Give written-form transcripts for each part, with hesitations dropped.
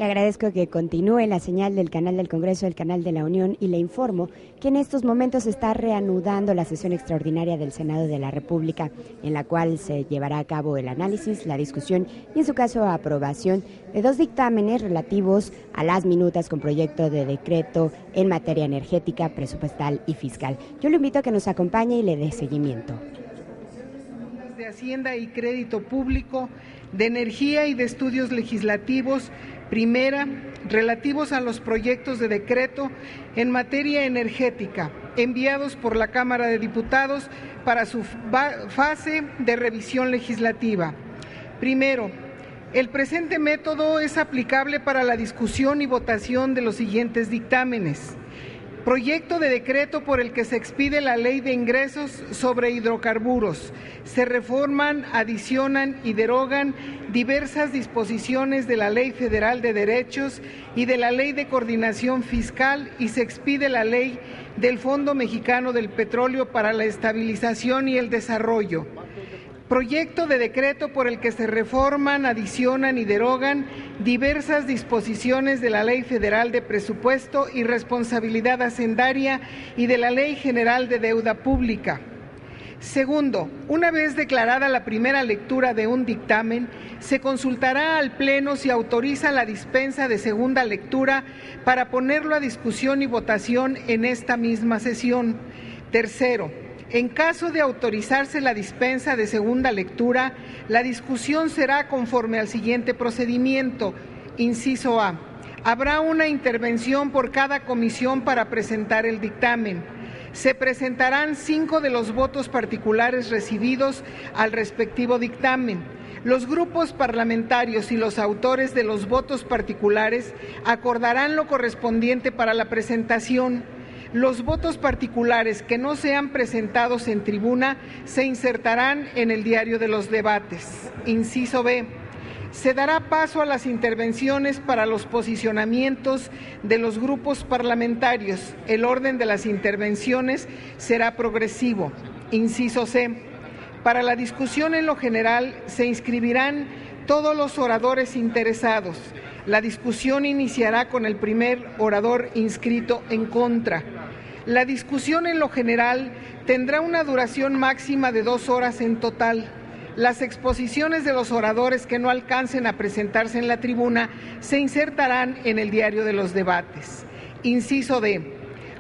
Le agradezco que continúe la señal del canal del Congreso, el canal de la Unión, y le informo que en estos momentos se está reanudando la sesión extraordinaria del Senado de la República, en la cual se llevará a cabo el análisis, la discusión y, en su caso, aprobación de dos dictámenes relativos a las minutas con proyecto de decreto en materia energética, presupuestal y fiscal. Yo le invito a que nos acompañe y le dé seguimiento. De Hacienda y Crédito Público, de Energía y de Estudios Legislativos, primera, relativos a los proyectos de decreto en materia energética, enviados por la Cámara de Diputados para su fase de revisión legislativa. Primero, el presente método es aplicable para la discusión y votación de los siguientes dictámenes. Proyecto de decreto por el que se expide la Ley de Ingresos sobre Hidrocarburos. Se reforman, adicionan y derogan diversas disposiciones de la Ley Federal de Derechos y de la Ley de Coordinación Fiscal y se expide la Ley del Fondo Mexicano del Petróleo para la Estabilización y el Desarrollo. Proyecto de decreto por el que se reforman, adicionan y derogan diversas disposiciones de la Ley Federal de Presupuesto y Responsabilidad Hacendaria y de la Ley General de Deuda Pública. Segundo, una vez declarada la primera lectura de un dictamen, se consultará al Pleno si autoriza la dispensa de segunda lectura para ponerlo a discusión y votación en esta misma sesión. Tercero, en caso de autorizarse la dispensa de segunda lectura, la discusión será conforme al siguiente procedimiento. Inciso A. Habrá una intervención por cada comisión para presentar el dictamen. Se presentarán 5 de los votos particulares recibidos al respectivo dictamen. Los grupos parlamentarios y los autores de los votos particulares acordarán lo correspondiente para la presentación. Los votos particulares que no sean presentados en tribuna se insertarán en el diario de los debates. Inciso B. Se dará paso a las intervenciones para los posicionamientos de los grupos parlamentarios. El orden de las intervenciones será progresivo. Inciso C. Para la discusión en lo general se inscribirán todos los oradores interesados. La discusión iniciará con el primer orador inscrito en contra. La discusión en lo general tendrá una duración máxima de 2 horas en total. Las exposiciones de los oradores que no alcancen a presentarse en la tribuna se insertarán en el diario de los debates. Inciso D.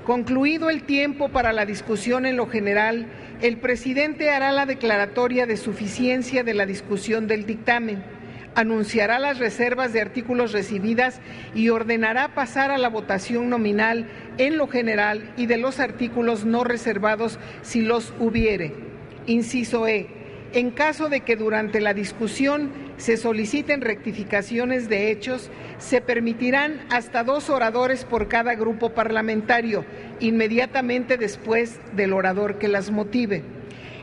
Concluido el tiempo para la discusión en lo general, el presidente hará la declaratoria de suficiencia de la discusión del dictamen. Anunciará las reservas de artículos recibidas y ordenará pasar a la votación nominal en lo general y de los artículos no reservados si los hubiere. Inciso E. En caso de que durante la discusión se soliciten rectificaciones de hechos, se permitirán hasta 2 oradores por cada grupo parlamentario, inmediatamente después del orador que las motive.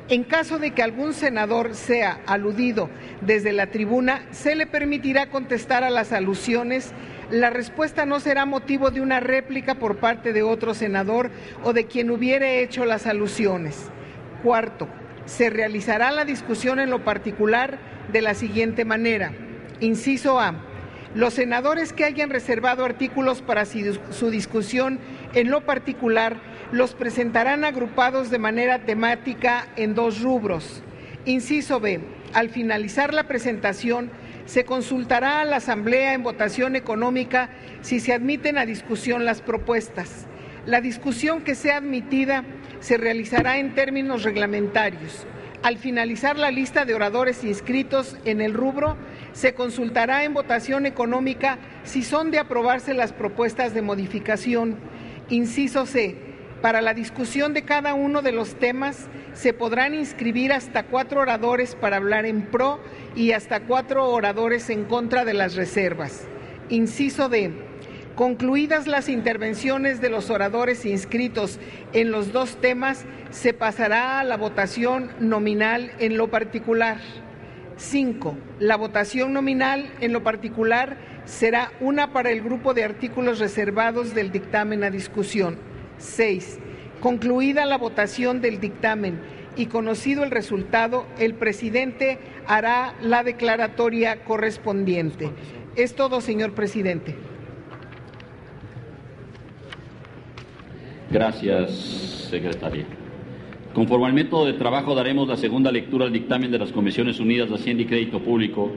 En caso de que algún senador sea aludido desde la tribuna, se le permitirá contestar a las alusiones. La respuesta no será motivo de una réplica por parte de otro senador o de quien hubiere hecho las alusiones. Cuarto, se realizará la discusión en lo particular de la siguiente manera. Inciso A. Los senadores que hayan reservado artículos para su discusión en lo particular los presentarán agrupados de manera temática en 2 rubros. Inciso B. Al finalizar la presentación, se consultará a la Asamblea en votación económica si se admiten a discusión las propuestas. La discusión que sea admitida se realizará en términos reglamentarios. Al finalizar la lista de oradores inscritos en el rubro, se consultará en votación económica si son de aprobarse las propuestas de modificación. Inciso C. Para la discusión de cada uno de los temas, se podrán inscribir hasta 4 oradores para hablar en pro y hasta 4 oradores en contra de las reservas. Inciso D. Concluidas las intervenciones de los oradores inscritos en los 2 temas, se pasará a la votación nominal en lo particular. 5. La votación nominal en lo particular será una para el grupo de artículos reservados del dictamen a discusión. 6. Concluida la votación del dictamen y conocido el resultado, el presidente hará la declaratoria correspondiente. Es todo, señor presidente. Gracias, secretaria. Conforme al método de trabajo, daremos la segunda lectura al dictamen de las Comisiones Unidas de Hacienda y Crédito Público,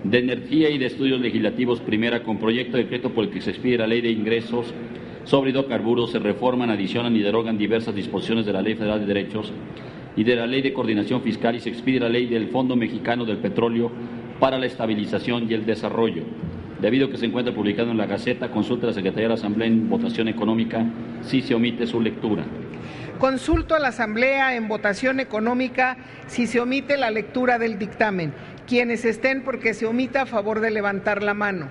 de Energía y de Estudios Legislativos, primera, con proyecto de decreto por el que se expide la Ley de Ingresos sobre Hidrocarburos, se reforman, adicionan y derogan diversas disposiciones de la Ley Federal de Derechos y de la Ley de Coordinación Fiscal, y se expide la Ley del Fondo Mexicano del Petróleo para la Estabilización y el Desarrollo. Debido a que se encuentra publicado en la Gaceta, consulte a la Secretaría de la Asamblea en votación económica si se omite su lectura. Consulto a la Asamblea en votación económica si se omite la lectura del dictamen. Quienes estén porque se omita, a favor de levantar la mano.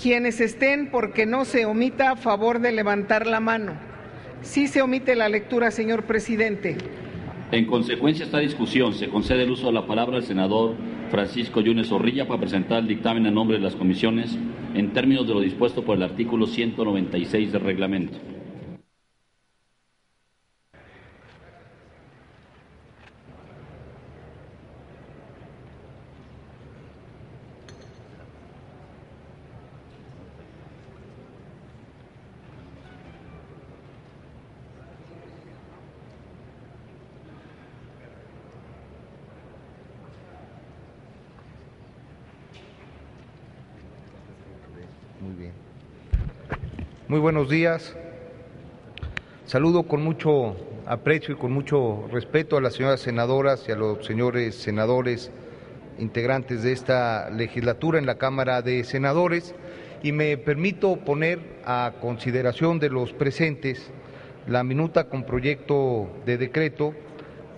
Quienes estén porque no se omita, a favor de levantar la mano. Sí se omite la lectura, señor presidente. En consecuencia de esta discusión, se concede el uso de la palabra al senador Francisco Yunes Zorrilla para presentar el dictamen a nombre de las comisiones en términos de lo dispuesto por el artículo 196 del reglamento. Muy bien. Muy buenos días. Saludo con mucho aprecio y con mucho respeto a las señoras senadoras y a los señores senadores integrantes de esta legislatura en la Cámara de Senadores, y me permito poner a consideración de los presentes la minuta con proyecto de decreto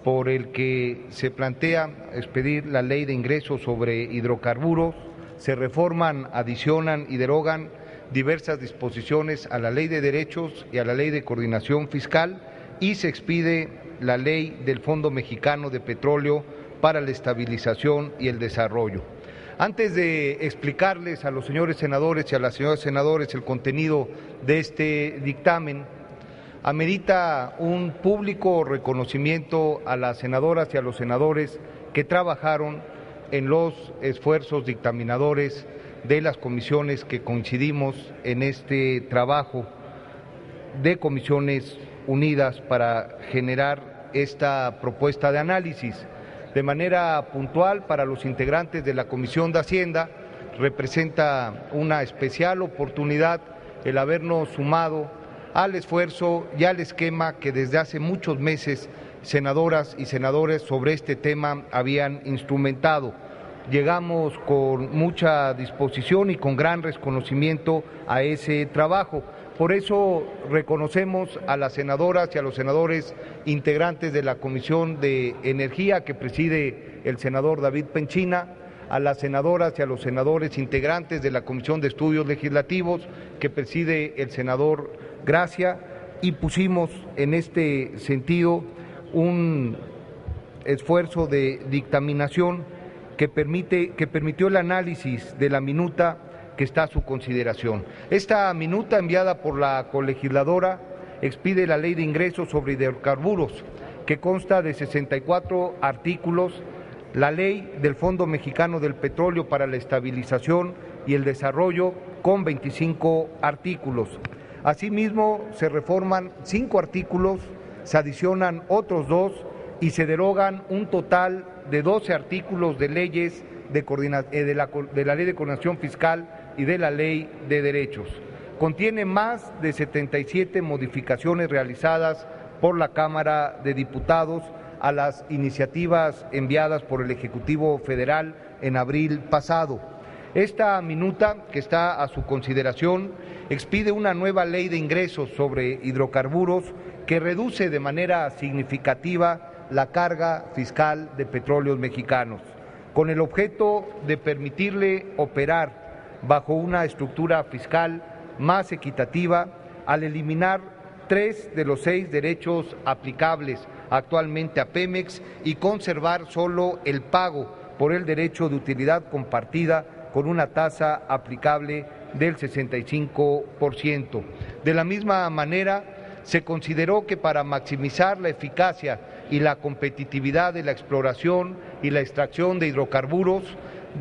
por el que se plantea expedir la Ley de Ingresos sobre Hidrocarburos. Se reforman, adicionan y derogan diversas disposiciones a la Ley de Derechos y a la Ley de Coordinación Fiscal, y se expide la Ley del Fondo Mexicano de Petróleo para la Estabilización y el Desarrollo. Antes de explicarles a los señores senadores y a las señoras senadores el contenido de este dictamen, amerita un público reconocimiento a las senadoras y a los senadores que trabajaron en los esfuerzos dictaminadores de las comisiones que coincidimos en este trabajo de Comisiones Unidas para generar esta propuesta de análisis. De manera puntual, para los integrantes de la Comisión de Hacienda, representa una especial oportunidad el habernos sumado al esfuerzo y al esquema que desde hace muchos meses senadoras y senadores sobre este tema habían instrumentado. Llegamos con mucha disposición y con gran reconocimiento a ese trabajo. Por eso reconocemos a las senadoras y a los senadores integrantes de la Comisión de Energía que preside el senador David Penchina, a las senadoras y a los senadores integrantes de la Comisión de Estudios Legislativos que preside el senador Gracia, y pusimos en este sentido un esfuerzo de dictaminación que permitió el análisis de la minuta que está a su consideración. Esta minuta, enviada por la colegisladora, expide la Ley de Ingresos sobre Hidrocarburos, que consta de 64 artículos, la Ley del Fondo Mexicano del Petróleo para la Estabilización y el Desarrollo, con 25 artículos. Asimismo, se reforman 5 artículos, se adicionan otros 2 y se derogan un total de 12 artículos de leyes de la Ley de Coordinación Fiscal y de la Ley de Derechos. Contiene más de 77 modificaciones realizadas por la Cámara de Diputados a las iniciativas enviadas por el Ejecutivo Federal en abril pasado. Esta minuta, que está a su consideración, expide una nueva Ley de Ingresos sobre Hidrocarburos que reduce de manera significativa la carga fiscal de Petróleos Mexicanos, con el objeto de permitirle operar bajo una estructura fiscal más equitativa al eliminar 3 de los 6 derechos aplicables actualmente a Pemex y conservar solo el pago por el derecho de utilidad compartida con una tasa aplicable del 65%. De la misma manera, se consideró que para maximizar la eficacia y la competitividad de la exploración y la extracción de hidrocarburos,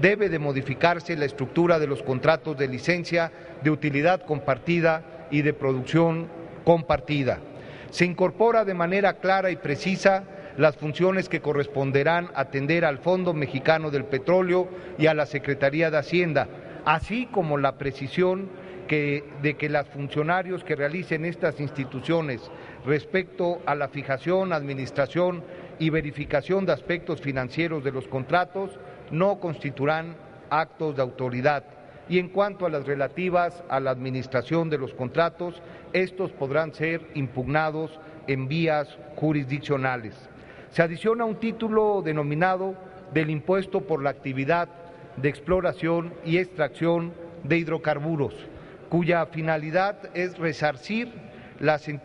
debe de modificarse la estructura de los contratos de licencia de utilidad compartida y de producción compartida. Se incorpora de manera clara y precisa las funciones que corresponderán atender al Fondo Mexicano del Petróleo y a la Secretaría de Hacienda, así como la precisión de que los funcionarios que realicen estas instituciones respecto a la fijación, administración y verificación de aspectos financieros de los contratos no constituirán actos de autoridad. Y en cuanto a las relativas a la administración de los contratos, estos podrán ser impugnados en vías jurisdiccionales. Se adiciona un título denominado del impuesto por la actividad de exploración y extracción de hidrocarburos, cuya finalidad es resarcir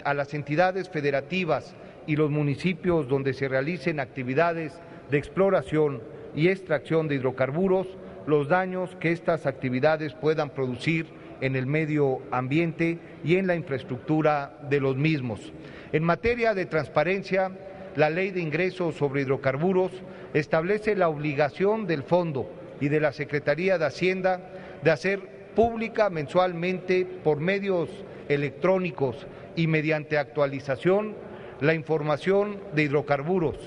a las entidades federativas y los municipios donde se realicen actividades de exploración y extracción de hidrocarburos los daños que estas actividades puedan producir en el medio ambiente y en la infraestructura de los mismos. En materia de transparencia, la Ley de Ingresos sobre Hidrocarburos establece la obligación del Fondo y de la Secretaría de Hacienda de hacer pública mensualmente por medios electrónicos y mediante actualización la información de hidrocarburos,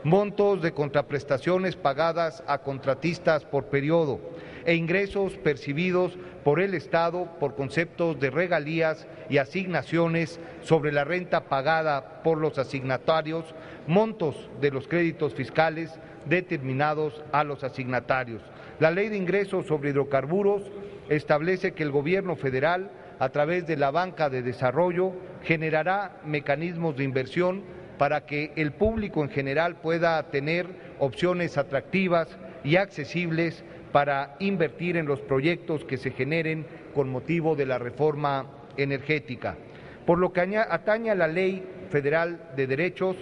montos de contraprestaciones pagadas a contratistas por periodo e ingresos percibidos por el Estado por conceptos de regalías y asignaciones sobre la renta pagada por los asignatarios, montos de los créditos fiscales determinados a los asignatarios. La Ley de Ingresos sobre Hidrocarburos establece que el Gobierno federal, a través de la Banca de Desarrollo, generará mecanismos de inversión para que el público en general pueda tener opciones atractivas y accesibles para invertir en los proyectos que se generen con motivo de la reforma energética. Por lo que atañe a la Ley Federal de Derechos,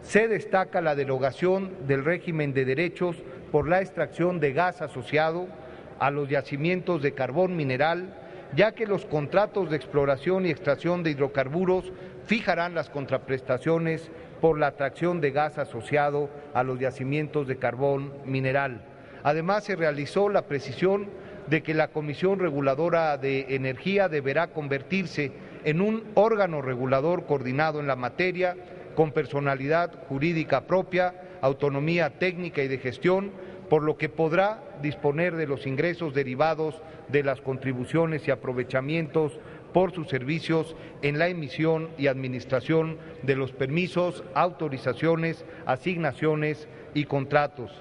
se destaca la derogación del régimen de derechos por la extracción de gas asociado a los yacimientos de carbón mineral, ya que los contratos de exploración y extracción de hidrocarburos fijarán las contraprestaciones por la atracción de gas asociado a los yacimientos de carbón mineral. Además, se realizó la precisión de que la Comisión Reguladora de Energía deberá convertirse en un órgano regulador coordinado en la materia, con personalidad jurídica propia, autonomía técnica y de gestión, por lo que podrá disponer de los ingresos derivados de las contribuciones y aprovechamientos por sus servicios en la emisión y administración de los permisos, autorizaciones, asignaciones y contratos.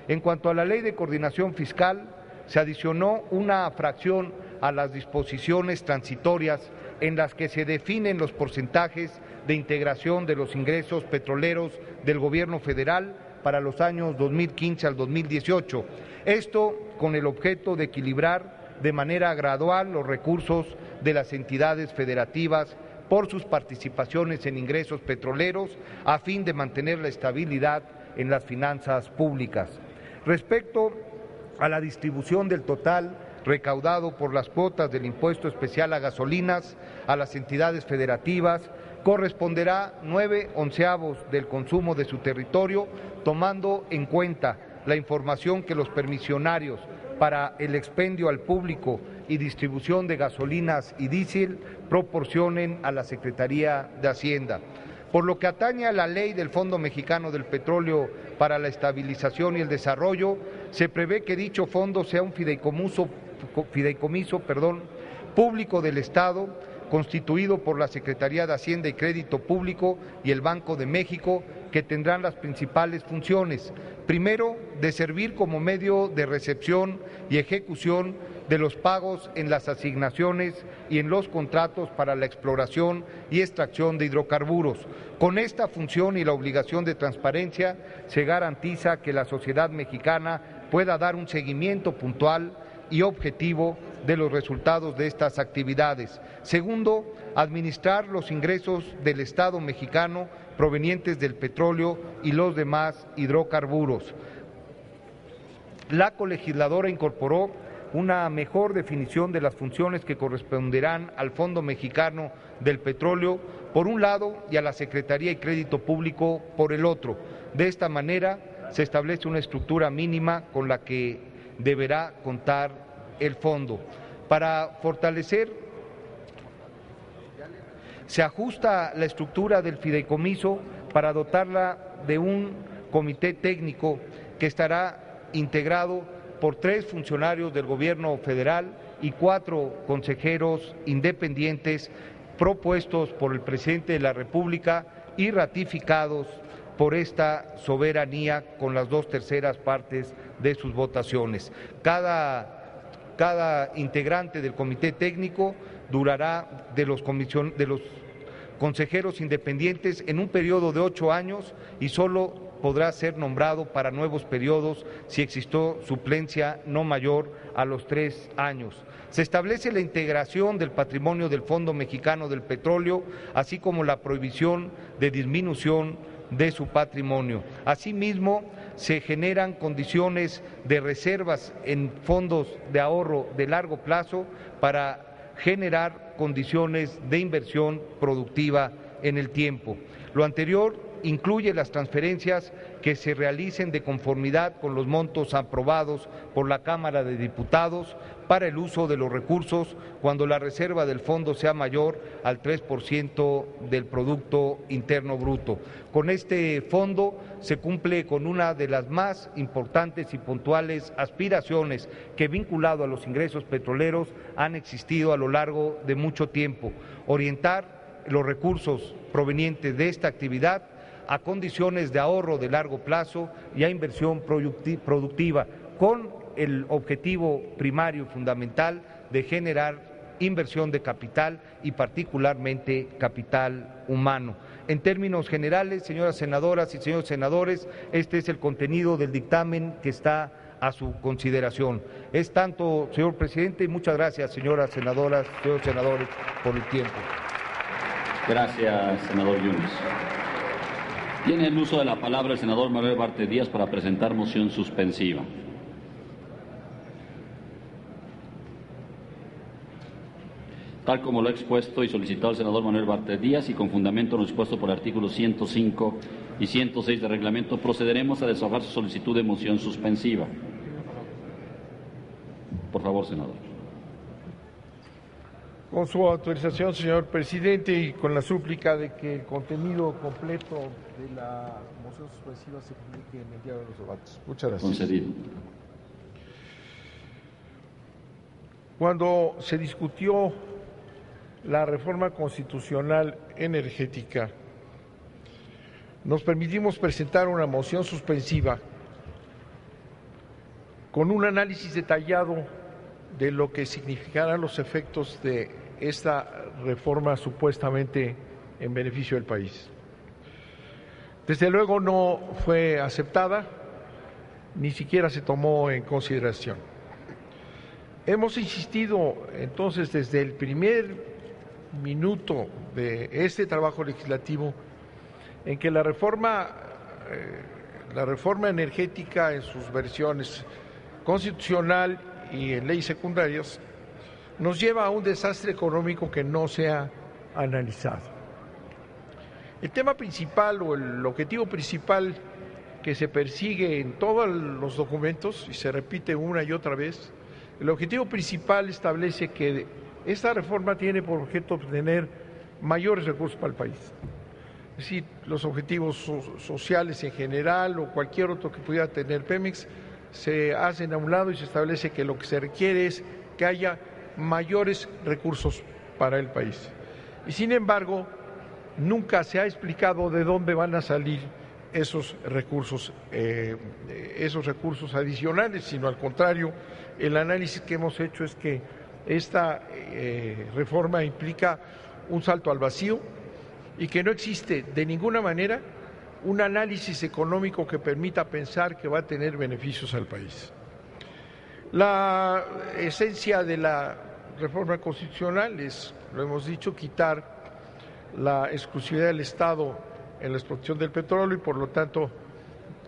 En cuanto a la Ley de Coordinación Fiscal, se adicionó una fracción a las disposiciones transitorias en las que se definen los porcentajes de integración de los ingresos petroleros del Gobierno federal para los años 2015 al 2018. Esto con el objeto de equilibrar de manera gradual los recursos de las entidades federativas por sus participaciones en ingresos petroleros a fin de mantener la estabilidad en las finanzas públicas. Respecto a la distribución del total recaudado por las cuotas del impuesto especial a gasolinas a las entidades federativas, corresponderá 9/11 del consumo de su territorio, tomando en cuenta la información que los permisionarios para el expendio al público y distribución de gasolinas y diésel proporcionen a la Secretaría de Hacienda. Por lo que atañe a la ley del Fondo Mexicano del Petróleo para la Estabilización y el Desarrollo, se prevé que dicho fondo sea un fideicomiso público del Estado, constituido por la Secretaría de Hacienda y Crédito Público y el Banco de México, que tendrán las principales funciones. Primero, de servir como medio de recepción y ejecución de los pagos en las asignaciones y en los contratos para la exploración y extracción de hidrocarburos. Con esta función y la obligación de transparencia se garantiza que la sociedad mexicana pueda dar un seguimiento puntual y objetivo de los resultados de estas actividades. Segundo, administrar los ingresos del Estado mexicano provenientes del petróleo y los demás hidrocarburos. La colegisladora incorporó una mejor definición de las funciones que corresponderán al Fondo Mexicano del Petróleo, por un lado y a la Secretaría de Crédito Público por el otro. De esta manera se establece una estructura mínima con la que deberá contar el fondo. Para fortalecer, se ajusta la estructura del fideicomiso para dotarla de un comité técnico que estará integrado por 3 funcionarios del Gobierno federal y 4 consejeros independientes propuestos por el presidente de la República y ratificados por esta soberanía con las 2/3 partes de sus votaciones. Cada integrante del comité técnico durará de los consejeros independientes en un periodo de 8 años y solo podrá ser nombrado para nuevos periodos si existió suplencia no mayor a los 3 años. Se establece la integración del patrimonio del Fondo Mexicano del Petróleo, así como la prohibición de disminución de su patrimonio. Asimismo, se generan condiciones de reservas en fondos de ahorro de largo plazo para generar condiciones de inversión productiva en el tiempo. Lo anterior incluye las transferencias que se realicen de conformidad con los montos aprobados por la Cámara de Diputados para el uso de los recursos cuando la reserva del fondo sea mayor al 3% del Producto Interno Bruto. Con este fondo se cumple con una de las más importantes y puntuales aspiraciones que, vinculado a los ingresos petroleros, han existido a lo largo de mucho tiempo: orientar los recursos provenientes de esta actividad a condiciones de ahorro de largo plazo y a inversión productiva, con el objetivo primario y fundamental de generar inversión de capital y particularmente capital humano. En términos generales, señoras senadoras y señores senadores, este es el contenido del dictamen que está a su consideración. Es tanto, señor presidente, y muchas gracias, señoras senadoras, señores senadores, por el tiempo. Gracias, senador Yunes. Tiene el uso de la palabra el senador Manuel Bartlett Díaz para presentar moción suspensiva. Tal como lo ha expuesto y solicitado el senador Manuel Bartlett Díaz y con fundamento en lo expuesto por el artículo 105 y 106 del reglamento, procederemos a desahogar su solicitud de moción suspensiva. Por favor, senador. Con su autorización, señor presidente, y con la súplica de que el contenido completo de la moción suspensiva se publique en el diario de los debates. Muchas gracias. Concedido. Cuando se discutió la reforma constitucional energética, nos permitimos presentar una moción suspensiva con un análisis detallado de lo que significarán los efectos de esta reforma supuestamente en beneficio del país. Desde luego no fue aceptada, ni siquiera se tomó en consideración. Hemos insistido entonces desde el primer minuto de este trabajo legislativo en que la reforma energética en sus versiones constitucional y en leyes secundarias nos lleva a un desastre económico que no se ha analizado. El tema principal o el objetivo principal que se persigue en todos los documentos, y se repite una y otra vez, el objetivo principal establece que esta reforma tiene por objeto obtener mayores recursos para el país. Es decir, los objetivos sociales en general o cualquier otro que pudiera tener Pemex se hacen a un lado y se establece que lo que se requiere es que haya mayores recursos para el país. Y sin embargo, nunca se ha explicado de dónde van a salir esos recursos adicionales, sino al contrario, el análisis que hemos hecho es que esta reforma implica un salto al vacío y que no existe de ninguna manera un análisis económico que permita pensar que va a tener beneficios al país. La esencia de la reforma constitucional es, lo hemos dicho, quitar la exclusividad del Estado en la explotación del petróleo y por lo tanto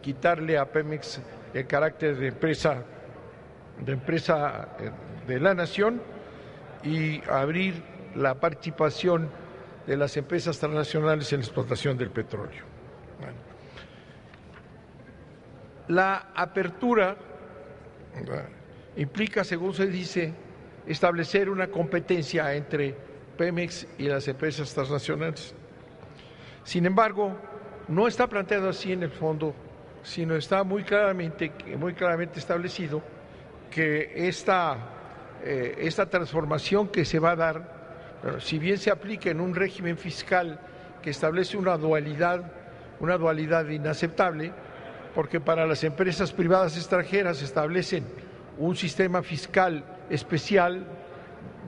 quitarle a Pemex el carácter de empresa de la nación y abrir la participación de las empresas transnacionales en la explotación del petróleo. Bueno. La apertura implica, según se dice, establecer una competencia entre Pemex y las empresas transnacionales. Sin embargo, no está planteado así en el fondo, sino está muy claramente establecido que esta transformación que se va a dar, si bien se aplica en un régimen fiscal que establece una dualidad inaceptable, porque para las empresas privadas extranjeras establecen un sistema fiscal especial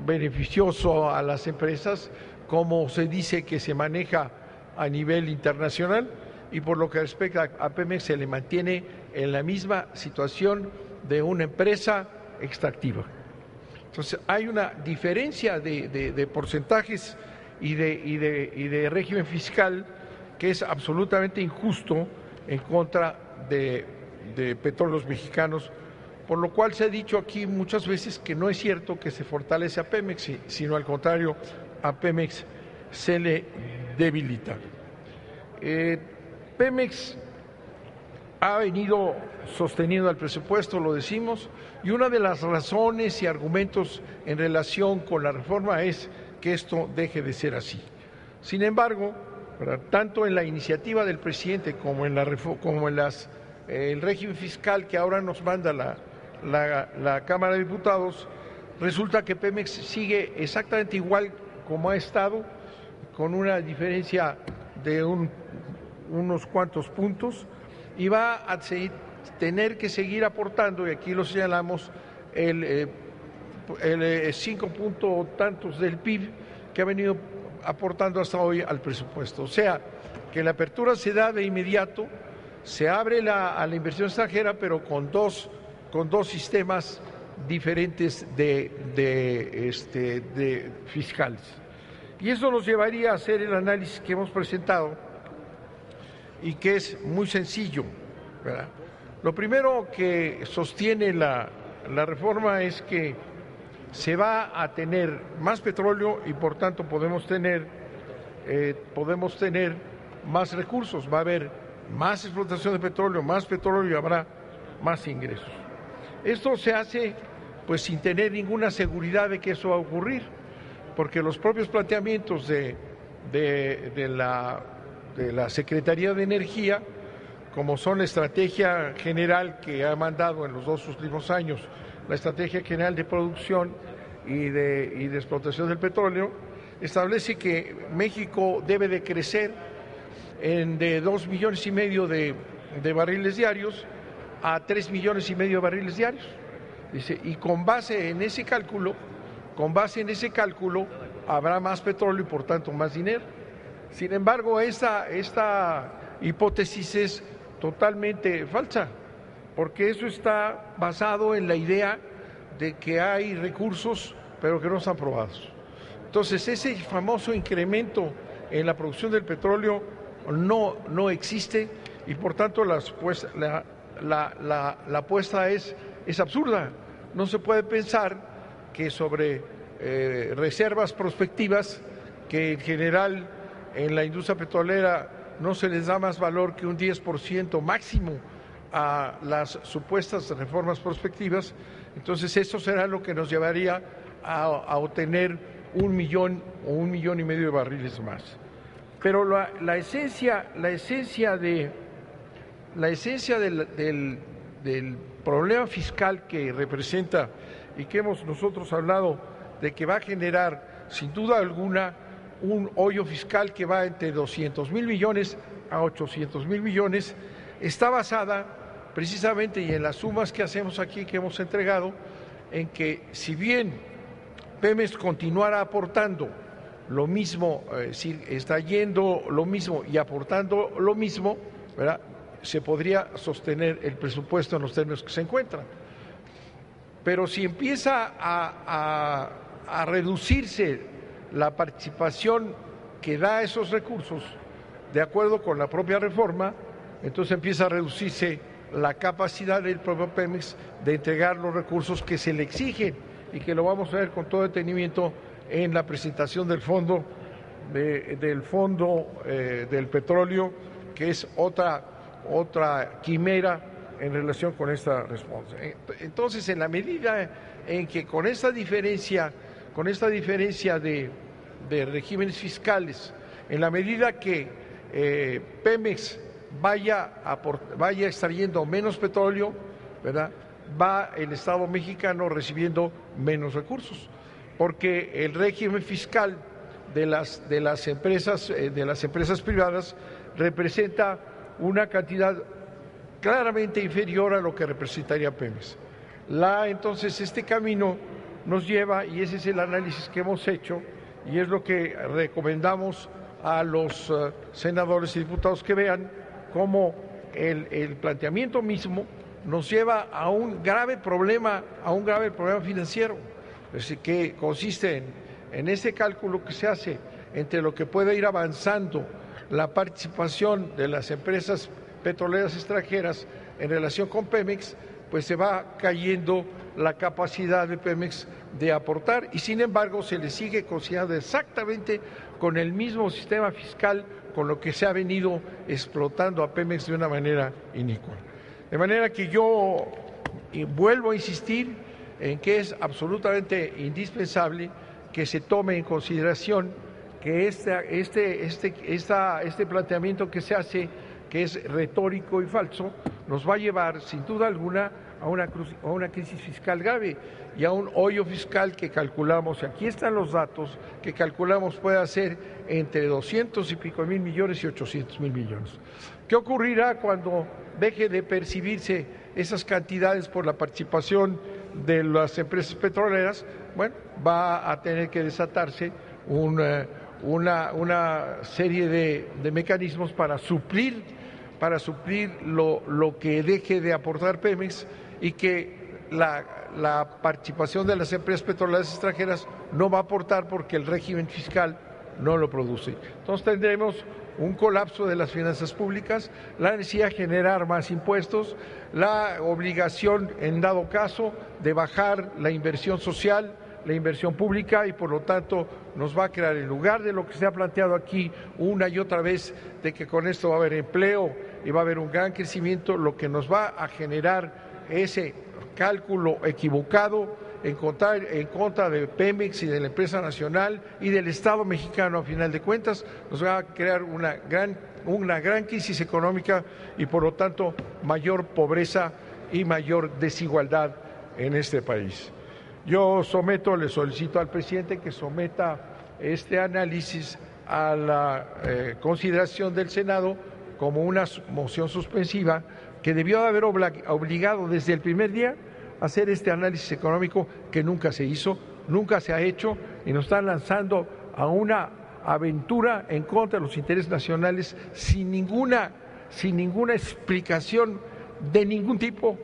beneficioso a las empresas, como se dice que se maneja a nivel internacional, y por lo que respecta a Pemex se le mantiene en la misma situación de una empresa extractiva. Entonces hay una diferencia de porcentajes y de régimen fiscal que es absolutamente injusto en contra de petróleos mexicanos, por lo cual se ha dicho aquí muchas veces que no es cierto que se fortalece a Pemex, sino al contrario, a Pemex se le debilita. Pemex ha venido sosteniendo el presupuesto, lo decimos, y una de las razones y argumentos en relación con la reforma es que esto deje de ser así. Sin embargo, tanto en la iniciativa del presidente como en el régimen fiscal que ahora nos manda la Cámara de Diputados, resulta que Pemex sigue exactamente igual como ha estado, con una diferencia de unos cuantos puntos, y va a tener que seguir aportando, y aquí lo señalamos, el 5 punto tantos del PIB que ha venido aportando hasta hoy al presupuesto. O sea, que la apertura se da de inmediato, se abre a la inversión extranjera, pero con dos sistemas diferentes de fiscales. Y eso nos llevaría a hacer el análisis que hemos presentado y que es muy sencillo, ¿verdad? Lo primero que sostiene la reforma es que se va a tener más petróleo y por tanto podemos tener más recursos, va a haber más explotación de petróleo y habrá más ingresos. Esto se hace pues sin tener ninguna seguridad de que eso va a ocurrir, porque los propios planteamientos de la Secretaría de Energía, como son la estrategia general que ha mandado en los 2 últimos años, la estrategia general de producción y de explotación del petróleo, establece que México debe de crecer de 2,5 millones de barriles diarios a 3,5 millones de barriles diarios. Dice, y con base en ese cálculo habrá más petróleo y por tanto más dinero. Sin embargo, esta hipótesis es totalmente falsa, porque eso está basado en la idea de que hay recursos pero que no están probados. Entonces, ese famoso incremento en la producción del petróleo no existe y por tanto la apuesta es absurda. No se puede pensar que sobre reservas prospectivas, que en general en la industria petrolera no se les da más valor que un 10% máximo a las supuestas reformas prospectivas, entonces eso será lo que nos llevaría a obtener 1 millón o 1,5 millones de barriles más. Pero la esencia del problema fiscal que representa y que hemos nosotros hablado de que va a generar sin duda alguna un hoyo fiscal que va entre 200,000 millones a 800,000 millones, está basada precisamente y en las sumas que hacemos aquí, que hemos entregado, en que si bien Pemex continuara aportando lo mismo, si está yendo lo mismo y aportando lo mismo, ¿verdad?, se podría sostener el presupuesto en los términos que se encuentran. Pero si empieza a reducirse la participación que da esos recursos, de acuerdo con la propia reforma, entonces empieza a reducirse la capacidad del propio Pemex de entregar los recursos que se le exigen y que lo vamos a ver con todo detenimiento en la presentación del fondo del Fondo del Petróleo, que es otra quimera en relación con esta respuesta. Entonces, en la medida en que con esta diferencia de regímenes fiscales, en la medida que Pemex vaya extrayendo menos petróleo, ¿verdad?, va el Estado mexicano recibiendo menos recursos, porque el régimen fiscal de las empresas privadas representa una cantidad claramente inferior a lo que representaría Pemex. Entonces, este camino nos lleva, y ese es el análisis que hemos hecho, y es lo que recomendamos a los senadores y diputados que vean, cómo el planteamiento mismo nos lleva a un grave problema financiero, es decir, que consiste en ese cálculo que se hace entre lo que puede ir avanzando la participación de las empresas petroleras extranjeras en relación con Pemex, pues se va cayendo la capacidad de Pemex de aportar, y sin embargo se le sigue considerando exactamente con el mismo sistema fiscal con lo que se ha venido explotando a Pemex de una manera inicua. De manera que yo vuelvo a insistir en que es absolutamente indispensable que se tome en consideración que este planteamiento que se hace, que es retórico y falso, nos va a llevar sin duda alguna a una crisis fiscal grave y a un hoyo fiscal que calculamos, aquí están los datos, que calculamos puede ser entre 200 y pico mil millones y 800 mil millones. ¿Qué ocurrirá cuando deje de percibirse esas cantidades por la participación de las empresas petroleras? Bueno, va a tener que desatarse una serie de mecanismos para suplir lo que deje de aportar Pemex, y que la participación de las empresas petroleras extranjeras no va a aportar porque el régimen fiscal no lo produce. Entonces tendremos un colapso de las finanzas públicas, la necesidad de generar más impuestos, la obligación, en dado caso, de bajar la inversión social, la inversión pública, y por lo tanto nos va a crear, en lugar de lo que se ha planteado aquí una y otra vez, de que con esto va a haber empleo y va a haber un gran crecimiento, lo que nos va a generar ese cálculo equivocado en contra de Pemex y de la empresa nacional y del Estado mexicano, a final de cuentas, nos va a crear una gran crisis económica y por lo tanto mayor pobreza y mayor desigualdad en este país. Yo le solicito al presidente que someta este análisis a la consideración del Senado como una moción suspensiva, que debió de haber obligado desde el primer día a hacer este análisis económico, que nunca se hizo, nunca se ha hecho, y nos están lanzando a una aventura en contra de los intereses nacionales sin ninguna explicación de ningún tipo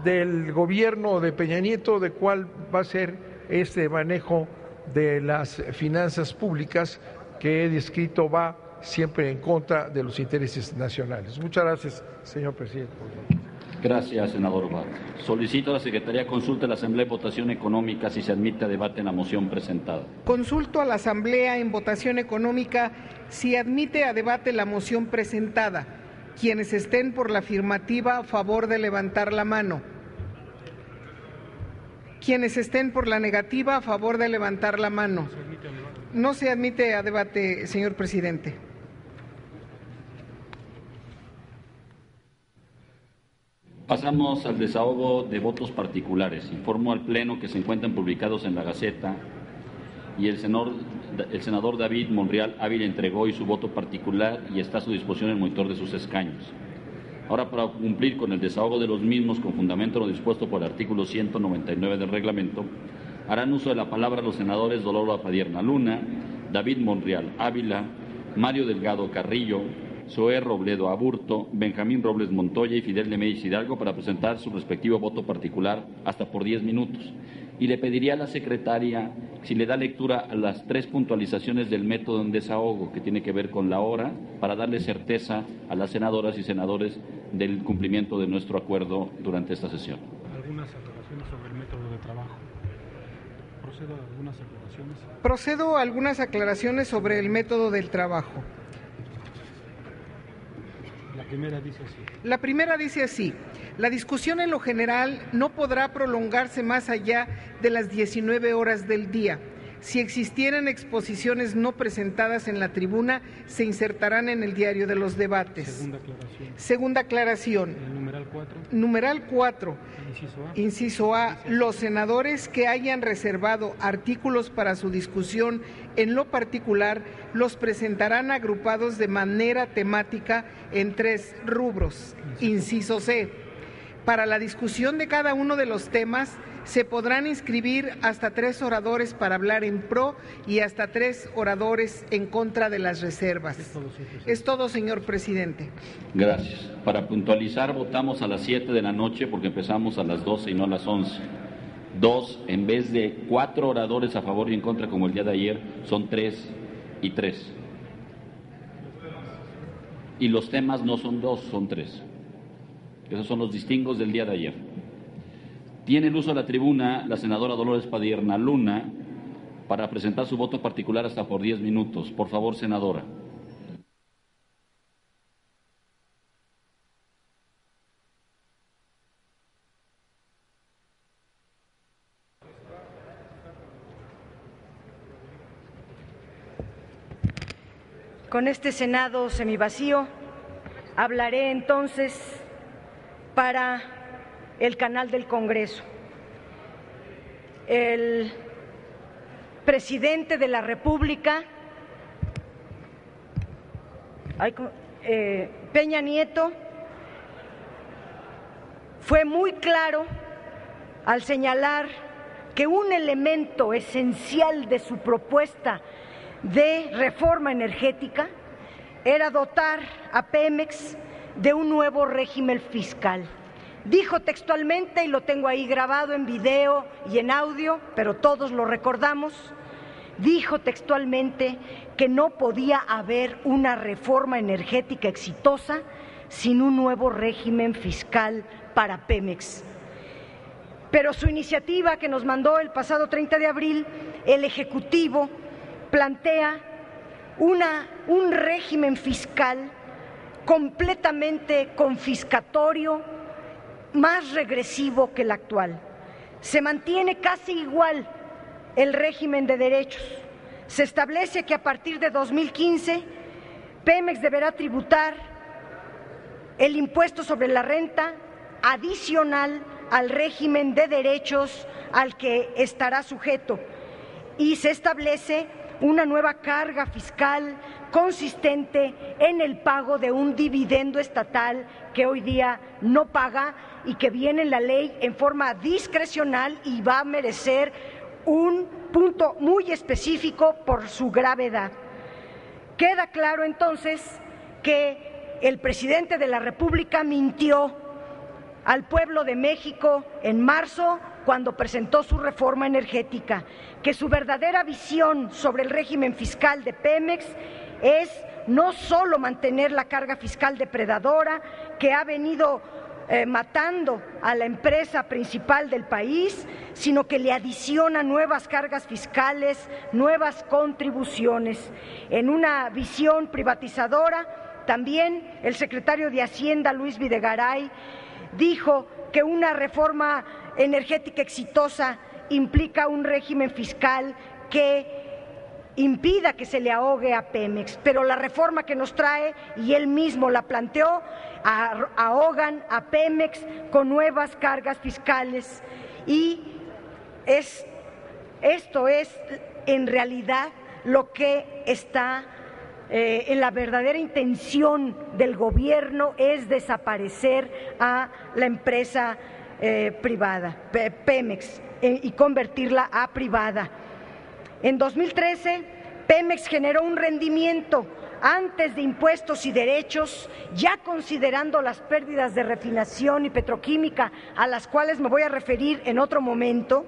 del gobierno de Peña Nieto de cuál va a ser este manejo de las finanzas públicas que he descrito va siempre en contra de los intereses nacionales. Muchas gracias, señor presidente. Gracias, senador Urbano. Solicito a la Secretaría consulte a la Asamblea en votación económica si se admite a debate en la moción presentada. Consulto a la Asamblea en votación económica si admite a debate la moción presentada. Quienes estén por la afirmativa, a favor de levantar la mano. Quienes estén por la negativa, a favor de levantar la mano. No se admite a debate, señor presidente. Pasamos al desahogo de votos particulares. Informo al Pleno que se encuentran publicados en la Gaceta y el senador David Monreal Ávila entregó hoy su voto particular y está a su disposición el monitor de sus escaños. Ahora, para cumplir con el desahogo de los mismos con fundamento en lo dispuesto por el artículo 199 del reglamento, harán uso de la palabra los senadores Dolora Padierna Luna, David Monreal Ávila, Mario Delgado Carrillo, Zoé Robledo Aburto, Benjamín Robles Montoya y Fidel de Médici Hidalgo para presentar su respectivo voto particular hasta por 10 minutos. Y le pediría a la secretaria si le da lectura a las 3 puntualizaciones del método en desahogo que tiene que ver con la hora, para darle certeza a las senadoras y senadores del cumplimiento de nuestro acuerdo durante esta sesión. Algunas aclaraciones sobre el método de trabajo. Procedo a algunas aclaraciones sobre el método del trabajo. La primera dice así. La primera dice así: la discusión en lo general no podrá prolongarse más allá de las 19 horas del día. Si existieran exposiciones no presentadas en la tribuna, se insertarán en el diario de los debates. Segunda aclaración. El numeral 4. Numeral 4. Inciso A. Inciso A. Los senadores que hayan reservado artículos para su discusión en lo particular los presentarán agrupados de manera temática en 3 rubros. Inciso C. Para la discusión de cada uno de los temas se podrán inscribir hasta 3 oradores para hablar en pro y hasta 3 oradores en contra de las reservas. Es todo, señor presidente. Gracias. Para puntualizar, votamos a las 7 de la noche porque empezamos a las 12 y no a las 11. 2, en vez de 4 oradores a favor y en contra como el día de ayer, son 3 y 3. Y los temas no son 2, son 3. Esos son los distingos del día de ayer. Tiene el uso de la tribuna la senadora Dolores Padierna Luna para presentar su voto particular hasta por 10 minutos. Por favor, senadora. Con este Senado semivacío, hablaré entonces para el canal del Congreso. El presidente de la República, Peña Nieto, fue muy claro al señalar que un elemento esencial de su propuesta de reforma energética era dotar a Pemex de un nuevo régimen fiscal. Dijo textualmente, y lo tengo ahí grabado en video y en audio, pero todos lo recordamos, dijo textualmente que no podía haber una reforma energética exitosa sin un nuevo régimen fiscal para Pemex. Pero su iniciativa que nos mandó el pasado 30 de abril, el Ejecutivo plantea un régimen fiscal completamente confiscatorio, más regresivo que el actual. Se mantiene casi igual el régimen de derechos. Se establece que a partir de 2015 Pemex deberá tributar el impuesto sobre la renta adicional al régimen de derechos al que estará sujeto, y se establece una nueva carga fiscal consistente en el pago de un dividendo estatal que hoy día no paga y que viene en la ley en forma discrecional y va a merecer un punto muy específico por su gravedad. Queda claro entonces que el presidente de la República mintió al pueblo de México en marzo cuando presentó su reforma energética, que su verdadera visión sobre el régimen fiscal de Pemex es no solo mantener la carga fiscal depredadora que ha venido matando a la empresa principal del país, sino que le adiciona nuevas cargas fiscales, nuevas contribuciones. En una visión privatizadora, también el secretario de Hacienda, Luis Videgaray, dijo que una reforma energética exitosa implica un régimen fiscal que impida que se le ahogue a Pemex, pero la reforma que nos trae, y él mismo la planteó, ahogan a Pemex con nuevas cargas fiscales, y esto es en realidad lo que está en la verdadera intención del gobierno, es desaparecer a la empresa privada, Pemex, y convertirla a privada. En 2013, Pemex generó un rendimiento antes de impuestos y derechos, ya considerando las pérdidas de refinación y petroquímica, a las cuales me voy a referir en otro momento,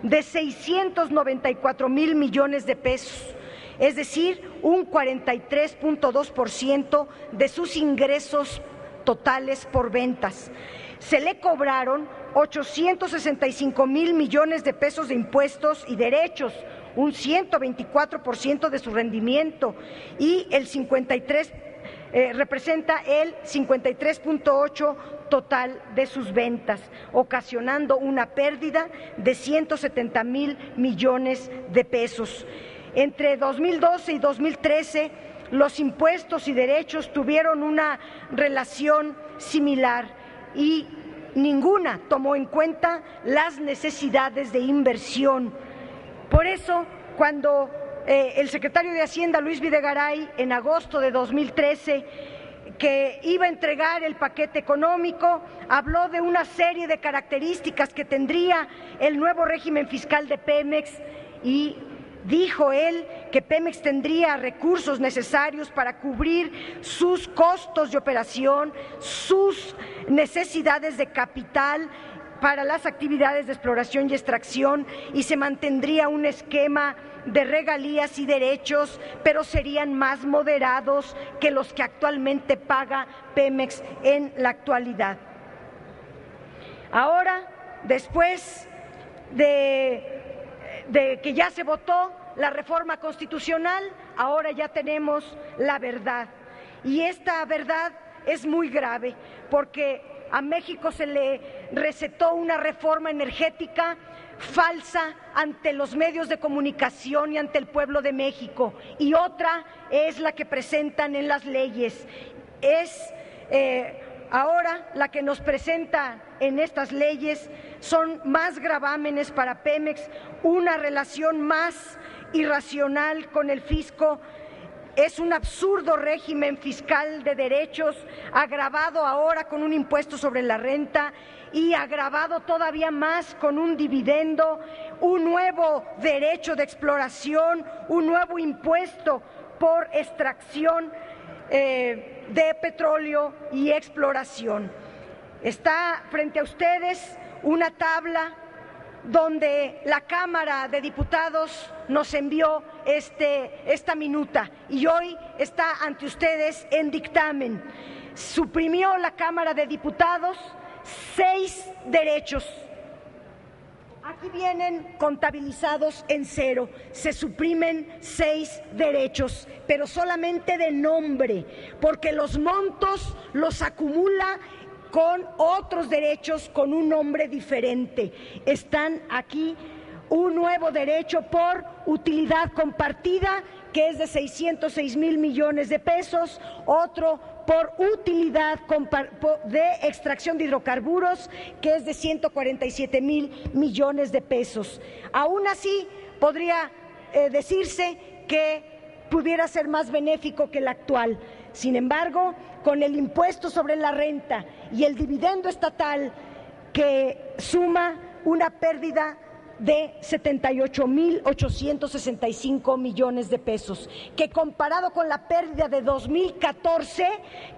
de 694,000 millones de pesos, es decir, un 43.2% de sus ingresos totales por ventas. Se le cobraron 865,000 millones de pesos de impuestos y derechos, un 124% de su rendimiento, y el 53 representa el 53.8% total de sus ventas, ocasionando una pérdida de 170,000 millones de pesos. Entre 2012 y 2013, los impuestos y derechos tuvieron una relación similar y ninguna tomó en cuenta las necesidades de inversión. Por eso, cuando el secretario de Hacienda, Luis Videgaray, en agosto de 2013, que iba a entregar el paquete económico, habló de una serie de características que tendría el nuevo régimen fiscal de Pemex y dijo él que Pemex tendría recursos necesarios para cubrir sus costos de operación, sus necesidades de capital para las actividades de exploración y extracción, y se mantendría un esquema de regalías y derechos, pero serían más moderados que los que actualmente paga Pemex en la actualidad. Ahora, después de que ya se votó la reforma constitucional, ahora ya tenemos la verdad. Y esta verdad es muy grave porque a México se le recetó una reforma energética falsa ante los medios de comunicación y ante el pueblo de México, y otra es la que presentan en las leyes. Ahora la que nos presenta en estas leyes son más gravámenes para Pemex, una relación más irracional con el fisco. Es un absurdo régimen fiscal de derechos, agravado ahora con un impuesto sobre la renta y agravado todavía más con un dividendo, un nuevo derecho de exploración, un nuevo impuesto por extracción de petróleo y exploración. Está frente a ustedes una tabla donde la Cámara de Diputados nos envió esta minuta y hoy está ante ustedes en dictamen. Suprimió la Cámara de Diputados 6 derechos. Aquí vienen contabilizados en cero, se suprimen 6 derechos, pero solamente de nombre, porque los montos los acumula con otros derechos con un nombre diferente. Están aquí un nuevo derecho por utilidad compartida, que es de 606,000 millones de pesos, otro por utilidad de extracción de hidrocarburos, que es de 147,000 millones de pesos. Aún así, podría decirse que pudiera ser más benéfico que el actual. Sin embargo, con el impuesto sobre la renta y el dividendo estatal, que suma una pérdida de 78,865 millones de pesos, que comparado con la pérdida de 2014,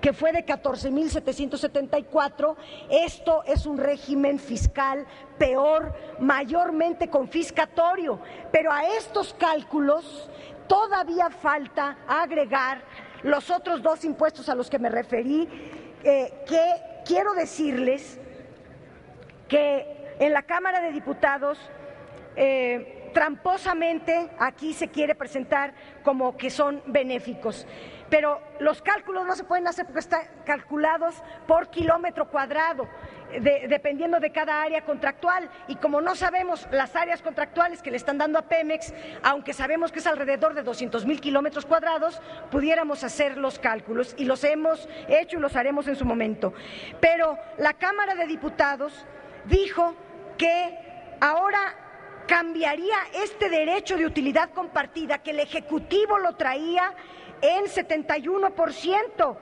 que fue de 14,774, esto es un régimen fiscal peor, mayormente confiscatorio. Pero a estos cálculos todavía falta agregar los otros 2 impuestos a los que me referí, que quiero decirles que en la Cámara de Diputados tramposamente aquí se quiere presentar como que son benéficos, pero los cálculos no se pueden hacer porque están calculados por kilómetro cuadrado, dependiendo de cada área contractual, y como no sabemos las áreas contractuales que le están dando a Pemex, aunque sabemos que es alrededor de 200,000 kilómetros cuadrados, pudiéramos hacer los cálculos, y los hemos hecho y los haremos en su momento. Pero la Cámara de Diputados dijo que ahora cambiaría este derecho de utilidad compartida, que el Ejecutivo lo traía en 71%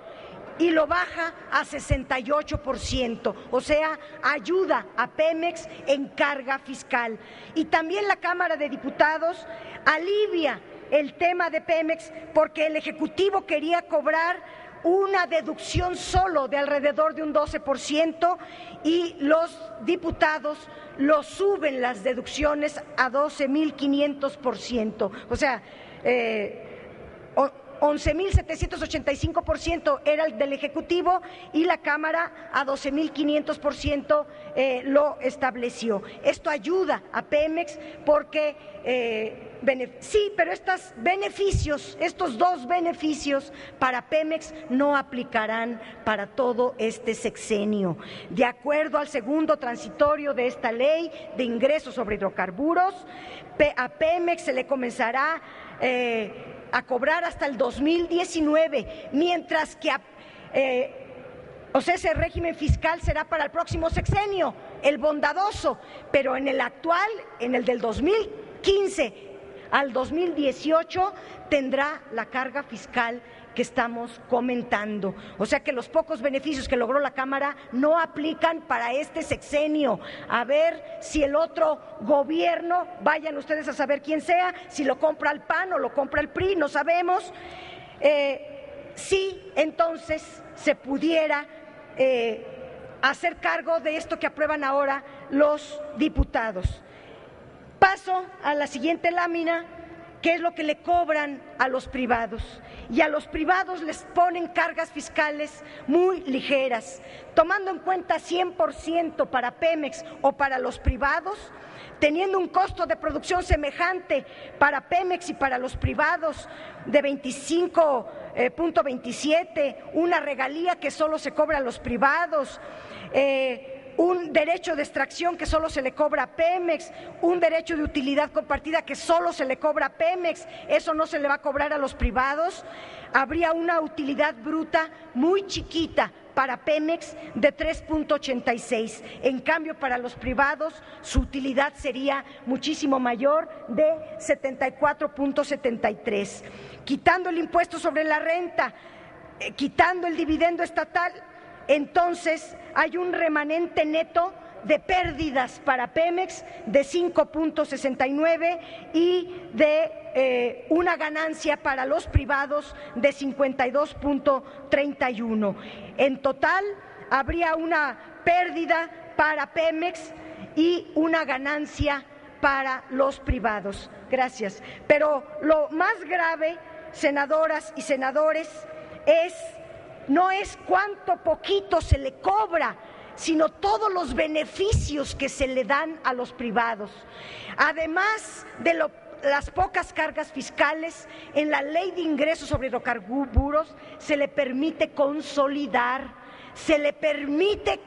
y lo baja a 68%, o sea, ayuda a Pemex en carga fiscal. Y también la Cámara de Diputados alivia el tema de Pemex porque el Ejecutivo quería cobrar una deducción solo de alrededor de un 12% y los diputados lo suben las deducciones a 12,500%. O sea, 11.785% era el del Ejecutivo y la Cámara a 12.500% lo estableció. Esto ayuda a Pemex porque sí, pero estos dos beneficios para Pemex no aplicarán para todo este sexenio. De acuerdo al segundo transitorio de esta ley de ingresos sobre hidrocarburos, a Pemex se le comenzará a cobrar hasta el 2019, mientras que ese régimen fiscal será para el próximo sexenio, el bondadoso, pero en el actual, en el del 2015 al 2018, tendrá la carga fiscal que estamos comentando. O sea que los pocos beneficios que logró la Cámara no aplican para este sexenio. A ver si el otro gobierno, vayan ustedes a saber quién sea, si lo compra el PAN o lo compra el PRI, no sabemos. Sí, entonces se pudiera hacer cargo de esto que aprueban ahora los diputados. Paso a la siguiente lámina, que es lo que le cobran a los privados. Y a los privados les ponen cargas fiscales muy ligeras, tomando en cuenta 100% para Pemex o para los privados, teniendo un costo de producción semejante para Pemex y para los privados de 25.27, una regalía que solo se cobra a los privados, un derecho de extracción que solo se le cobra a Pemex, un derecho de utilidad compartida que solo se le cobra a Pemex, eso no se le va a cobrar a los privados. Habría una utilidad bruta muy chiquita para Pemex de 3.86. En cambio, para los privados, su utilidad sería muchísimo mayor, de 74.73. Quitando el impuesto sobre la renta, quitando el dividendo estatal, entonces hay un remanente neto de pérdidas para Pemex de 5.69 y de una ganancia para los privados de 52.31. En total habría una pérdida para Pemex y una ganancia para los privados. Gracias. Pero lo más grave, senadoras y senadores, no es cuánto poquito se le cobra, sino todos los beneficios que se le dan a los privados. Además de las pocas cargas fiscales, en la Ley de Ingresos sobre Hidrocarburos se le permite consolidar, se le permite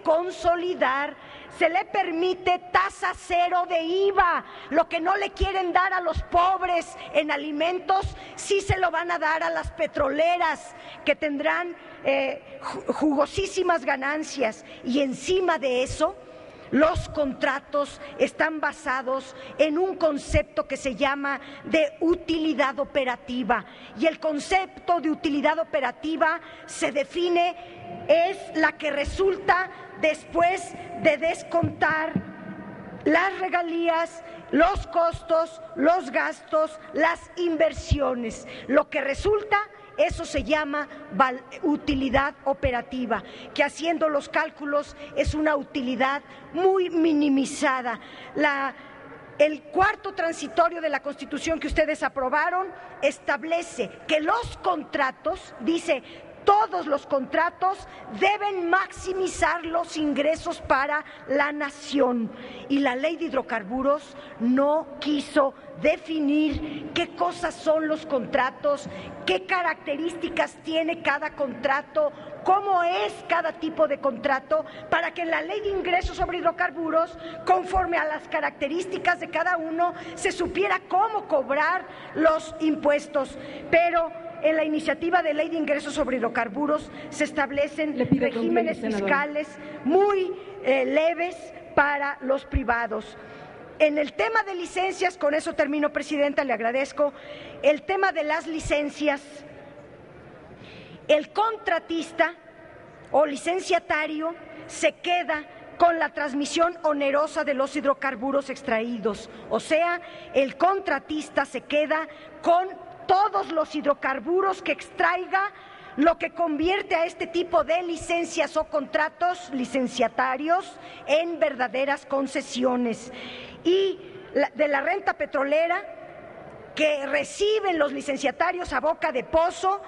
tasa cero de IVA. Lo que no le quieren dar a los pobres en alimentos, sí se lo van a dar a las petroleras, que tendrán jugosísimas ganancias. Y encima de eso, los contratos están basados en un concepto que se llama de utilidad operativa. Y el concepto de utilidad operativa se define, es la que resulta después de descontar las regalías, los costos, los gastos, las inversiones. Lo que resulta, eso se llama utilidad operativa, que haciendo los cálculos es una utilidad muy minimizada. El cuarto transitorio de la Constitución que ustedes aprobaron establece que los contratos, dice, todos los contratos deben maximizar los ingresos para la nación. Y la Ley de Hidrocarburos no quiso definir qué cosas son los contratos, qué características tiene cada contrato, cómo es cada tipo de contrato, para que en la Ley de Ingresos sobre Hidrocarburos, conforme a las características de cada uno, se supiera cómo cobrar los impuestos. Pero en la iniciativa de Ley de Ingresos sobre Hidrocarburos se establecen regímenes fiscales muy leves para los privados. En el tema de licencias, con eso termino, Presidenta, le agradezco, el tema de las licencias, el contratista o licenciatario se queda con la transmisión onerosa de los hidrocarburos extraídos, o sea, el contratista se queda con todos los hidrocarburos que extraiga, lo que convierte a este tipo de licencias o contratos licenciatarios en verdaderas concesiones. Y de la renta petrolera, que reciben los licenciatarios a boca de pozo.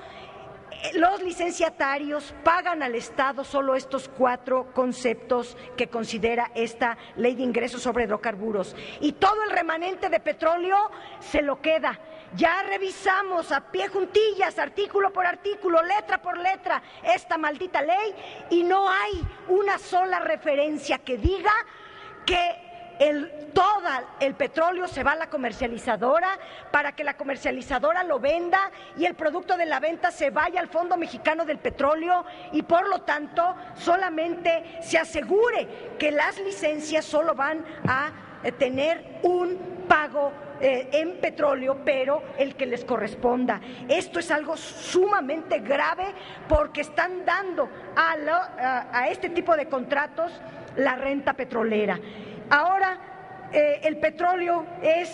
Los licenciatarios pagan al Estado solo estos 4 conceptos que considera esta ley de ingresos sobre hidrocarburos, y todo el remanente de petróleo se lo queda. Ya revisamos a pie juntillas, artículo por artículo, letra por letra, esta maldita ley, y no hay una sola referencia que diga que todo el petróleo se va a la comercializadora para que la comercializadora lo venda y el producto de la venta se vaya al Fondo Mexicano del Petróleo, y por lo tanto solamente se asegure que las licencias solo van a tener un pago en petróleo, pero el que les corresponda. Esto es algo sumamente grave porque están dando a este tipo de contratos la renta petrolera. Ahora el petróleo es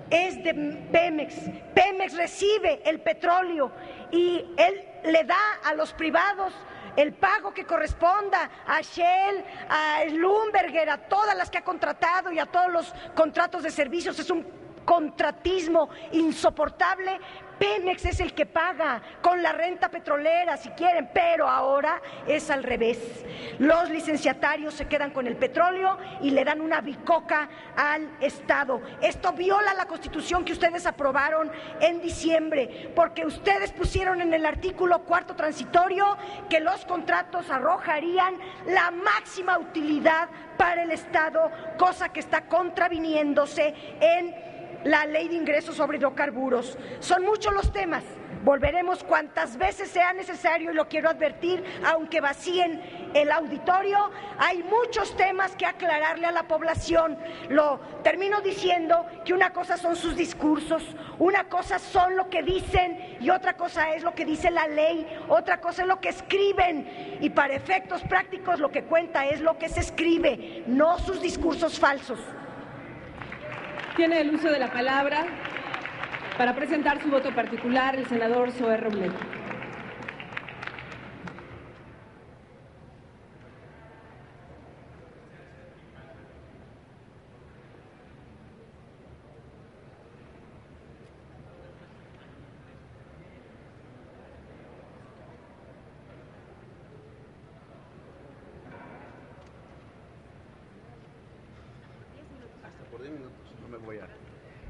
de Pemex. Pemex recibe el petróleo y él le da a los privados el pago que corresponda, a Shell, a Schlumberger, a todas las que ha contratado y a todos los contratos de servicios. Es un contratismo insoportable. Pemex es el que paga con la renta petrolera, si quieren, pero ahora es al revés. Los licenciatarios se quedan con el petróleo y le dan una bicoca al Estado. Esto viola la Constitución que ustedes aprobaron en diciembre, porque ustedes pusieron en el artículo 4º transitorio que los contratos arrojarían la máxima utilidad para el Estado, cosa que está contraviniéndose en la ley de ingresos sobre hidrocarburos. Son muchos los temas, volveremos cuantas veces sea necesario, y lo quiero advertir, aunque vacíen el auditorio, hay muchos temas que aclararle a la población. Lo termino diciendo que una cosa son sus discursos, una cosa son lo que dicen y otra cosa es lo que dice la ley, otra cosa es lo que escriben, y para efectos prácticos lo que cuenta es lo que se escribe, no sus discursos falsos. Tiene el uso de la palabra para presentar su voto particular el senador Zoé Robledo.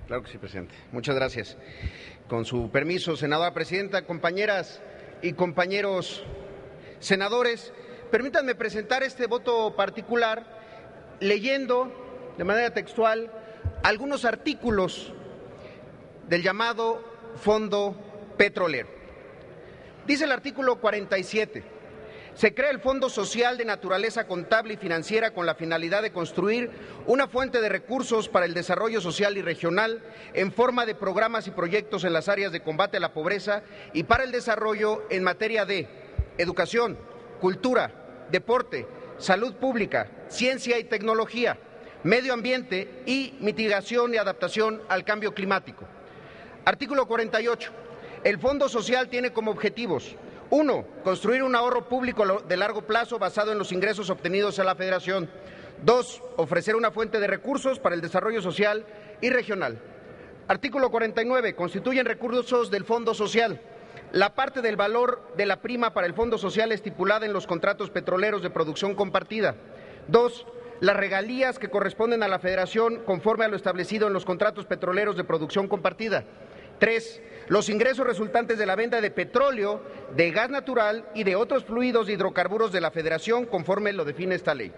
Claro que sí, presidente. Muchas gracias. Con su permiso, senadora presidenta, compañeras y compañeros senadores, permítanme presentar este voto particular leyendo de manera textual algunos artículos del llamado Fondo Petrolero. Dice el artículo 47. Se crea el Fondo Social de naturaleza contable y financiera con la finalidad de construir una fuente de recursos para el desarrollo social y regional en forma de programas y proyectos en las áreas de combate a la pobreza y para el desarrollo en materia de educación, cultura, deporte, salud pública, ciencia y tecnología, medio ambiente y mitigación y adaptación al cambio climático. Artículo 48. El Fondo Social tiene como objetivos: 1. Construir un ahorro público de largo plazo basado en los ingresos obtenidos a la Federación. 2. Ofrecer una fuente de recursos para el desarrollo social y regional. Artículo 49. Constituyen recursos del Fondo Social la parte del valor de la prima para el Fondo Social estipulada en los contratos petroleros de producción compartida. 2. Las regalías que corresponden a la Federación conforme a lo establecido en los contratos petroleros de producción compartida. 3. Los ingresos resultantes de la venta de petróleo, de gas natural y de otros fluidos de hidrocarburos de la Federación conforme lo define esta ley.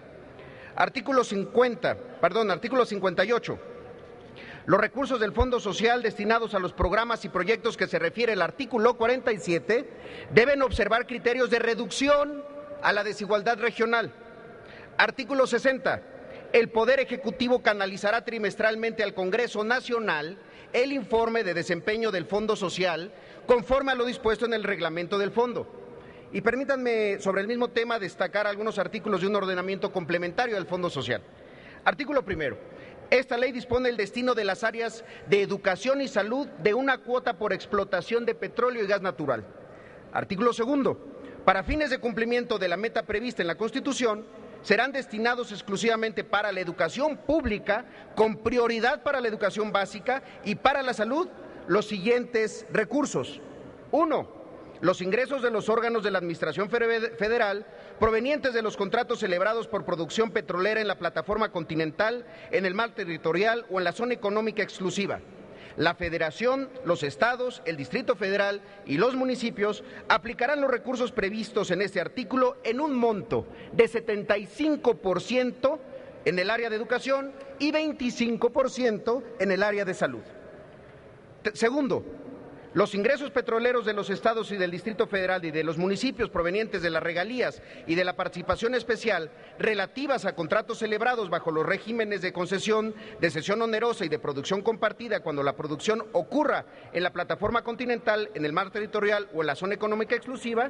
Artículo 58. Los recursos del Fondo Social destinados a los programas y proyectos que se refiere el artículo 47 deben observar criterios de reducción a la desigualdad regional. Artículo 60. El Poder Ejecutivo canalizará trimestralmente al Congreso Nacional el informe de desempeño del Fondo Social conforme a lo dispuesto en el reglamento del Fondo. Y permítanme sobre el mismo tema destacar algunos artículos de un ordenamiento complementario del Fondo Social. Artículo 1. Esta ley dispone el destino de las áreas de educación y salud de una cuota por explotación de petróleo y gas natural. Artículo 2. Para fines de cumplimiento de la meta prevista en la Constitución, serán destinados exclusivamente para la educación pública, con prioridad para la educación básica y para la salud, los siguientes recursos. 1. Los ingresos de los órganos de la Administración Federal provenientes de los contratos celebrados por producción petrolera en la plataforma continental, en el mar territorial o en la zona económica exclusiva. La Federación, los estados, el Distrito Federal y los municipios aplicarán los recursos previstos en este artículo en un monto de 75% en el área de educación y 25% en el área de salud. Segundo, los ingresos petroleros de los estados y del Distrito Federal y de los municipios provenientes de las regalías y de la participación especial relativas a contratos celebrados bajo los regímenes de concesión, de cesión onerosa y de producción compartida cuando la producción ocurra en la plataforma continental, en el mar territorial o en la zona económica exclusiva.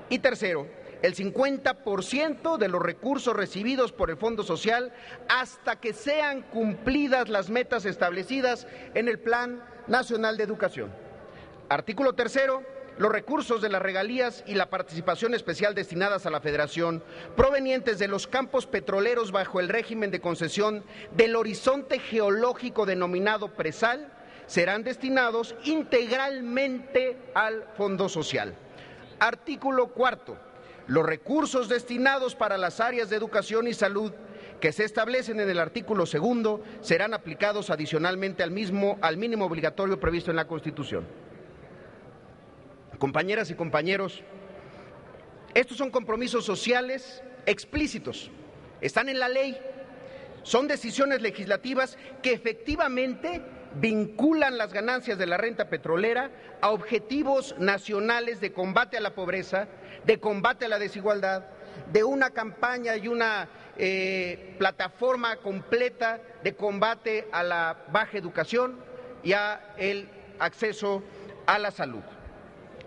Y tercero, el 50% de los recursos recibidos por el Fondo Social hasta que sean cumplidas las metas establecidas en el Plan Nacional de Educación. Artículo tercero. Los recursos de las regalías y la participación especial destinadas a la Federación provenientes de los campos petroleros bajo el régimen de concesión del horizonte geológico denominado presal serán destinados integralmente al Fondo Social. Artículo cuarto. Los recursos destinados para las áreas de educación y salud que se establecen en el artículo segundo serán aplicados adicionalmente al mínimo obligatorio previsto en la Constitución. Compañeras y compañeros, estos son compromisos sociales explícitos, están en la ley, son decisiones legislativas que efectivamente vinculan las ganancias de la renta petrolera a objetivos nacionales de combate a la pobreza, de combate a la desigualdad, de una campaña y una plataforma completa de combate a la baja educación y a el acceso a la salud.